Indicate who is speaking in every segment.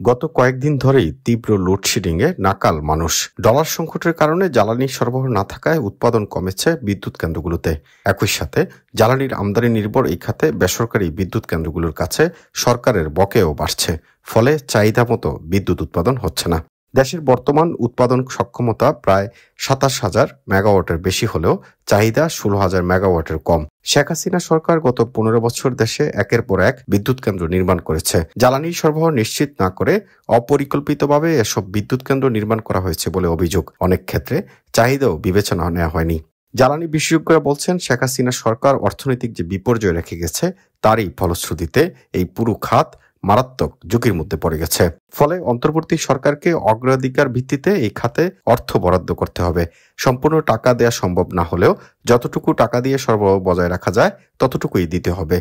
Speaker 1: গত কয়েকদিন ধরেই তীব্র লোডশেডিংয়ে নাকাল মানুষ। ডলার সংকটের কারণে জ্বালানি সরবরাহ না থাকায় উৎপাদন কমেছে বিদ্যুৎ কেন্দ্রগুলোতে। একই সাথে জ্বালানির আমদানি নির্ভর এই খাতে বেসরকারি বিদ্যুৎ কেন্দ্রগুলোর কাছে সরকারের বকেও বাড়ছে। ফলে চাহিদা মতো বিদ্যুৎ উৎপাদন হচ্ছে না। দেশের বর্তমান উৎপাদন সক্ষমতা প্রায় ২৭,০০০ মেগাওয়াটের বেশি হলেও চাহিদা ১৬,০০০ মেগাওয়াটের কম। শেখ হাসিনা সরকার গত ১৫ বছর দেশে একের পর এক বিদ্যুৎ কেন্দ্র নির্মাণ করেছে। জ্বালানি সরবরাহ নিশ্চিত না করে অপরিকল্পিতভাবে এসব বিদ্যুৎ কেন্দ্র নির্মাণ করা হয়েছে বলে অভিযোগ। অনেক ক্ষেত্রে চাহিদাও বিবেচনা নেওয়া হয়নি। জ্বালানি বিশেষজ্ঞরা বলছেন, শেখ হাসিনা সরকার অর্থনৈতিক যে বিপর্যয় রেখে গেছে তারই ফলশ্রুতিতে এই পুরো খাত মারাত্মক ঝুঁকির মধ্যে পড়ে গেছে। ফলে অন্তর্বর্তী সরকারকে অগ্রাধিকার ভিত্তিতে এই খাতে অর্থ বরাদ্দ করতে হবে। সম্পূর্ণ টাকা দেওয়া সম্ভব না হলেও যতটুকু টাকা দিয়ে সরবরাহ বজায় রাখা যায় ততটুকুই দিতে হবে।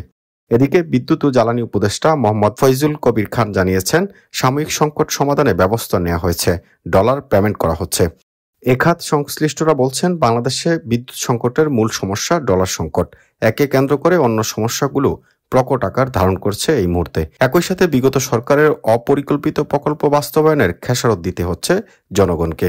Speaker 1: এদিকে বিদ্যুৎ ও জ্বালানি উপদেষ্টা মোহাম্মদ ফয়জুল কবির খান জানিয়েছেন, সাময়িক সংকট সমাধানে ব্যবস্থা নেওয়া হয়েছে, ডলার পেমেন্ট করা হচ্ছে। এ খাত সংশ্লিষ্টরা বলছেন, বাংলাদেশে বিদ্যুৎ সংকটের মূল সমস্যা ডলার সংকট। একে কেন্দ্র করে অন্য সমস্যাগুলো প্রকট আকার ধারণ করছে এই মুহূর্তে। একই সাথে বিগত সরকারের অপরিকল্পিত প্রকল্প বাস্তবায়নের খেসারত দিতে হচ্ছে জনগণকে।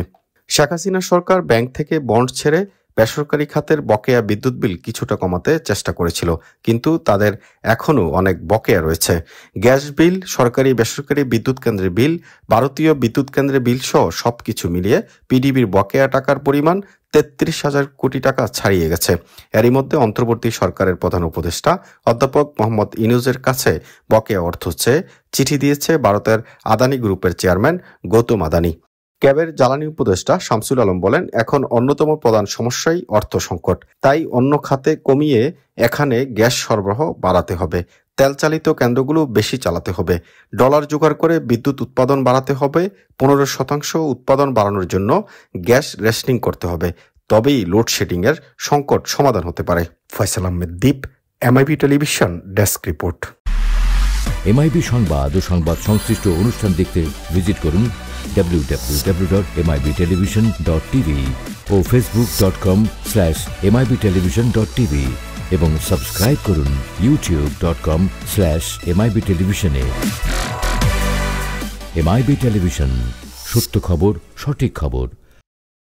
Speaker 1: শেখ হাসিনা সরকার ব্যাংক থেকে বন্ড ছেড়ে বেসরকারি খাতের বকেয়া বিদ্যুৎ বিল কিছুটা কমাতে চেষ্টা করেছিল, কিন্তু তাদের এখনও অনেক বকেয়া রয়েছে। গ্যাস বিল, সরকারি বেসরকারি বিদ্যুৎ কেন্দ্রের বিল, ভারতীয় বিদ্যুৎ কেন্দ্রের বিল সহ সবকিছু মিলিয়ে পিডিবির বকেয়া টাকার পরিমাণ ৩৩,০০০ কোটি টাকা ছাড়িয়ে গেছে। এরই মধ্যে অন্তর্বর্তী সরকারের প্রধান উপদেষ্টা অধ্যাপক মোহাম্মদ ইউনূসের কাছে বকেয়া অর্থ চেয়ে চিঠি দিয়েছে ভারতের আদানি গ্রুপের চেয়ারম্যান গৌতম আদানি। ক্যাবের জ্বালানি উপদেষ্টা শামসুল আলম বলেন, এখন অন্যতম প্রধান সমস্যাই অর্থ সংকট। তাই অন্য খাতে কমিয়ে এখানে গ্যাস সরবরাহ বাড়াতে হবে, তেল চালিত কেন্দ্রগুলো বেশি চালাতে হবে, ডলার জোগাড় করে বিদ্যুৎ উৎপাদন বাড়াতে হবে, ১৫% উৎপাদন বাড়ানোর জন্য গ্যাস রেশনিং করতে হবে। তবেই লোডশেডিংয়ের সংকট সমাধান হতে পারে। Faisal Ahmed Deep, MIB television, desk report.
Speaker 2: MIB সংবাদ ও সংবাদ সংশ্লিষ্ট অনুষ্ঠান দেখতে ভিজিট করুন www.mibtelevision.tv ও facebook.com/mibtelevision.tv এবং সাবস্ক্রাইব করুন youtube.com/mibtelevision এ। এমআইবি টেলিভিশন, সত্য খবর, সঠিক খবর।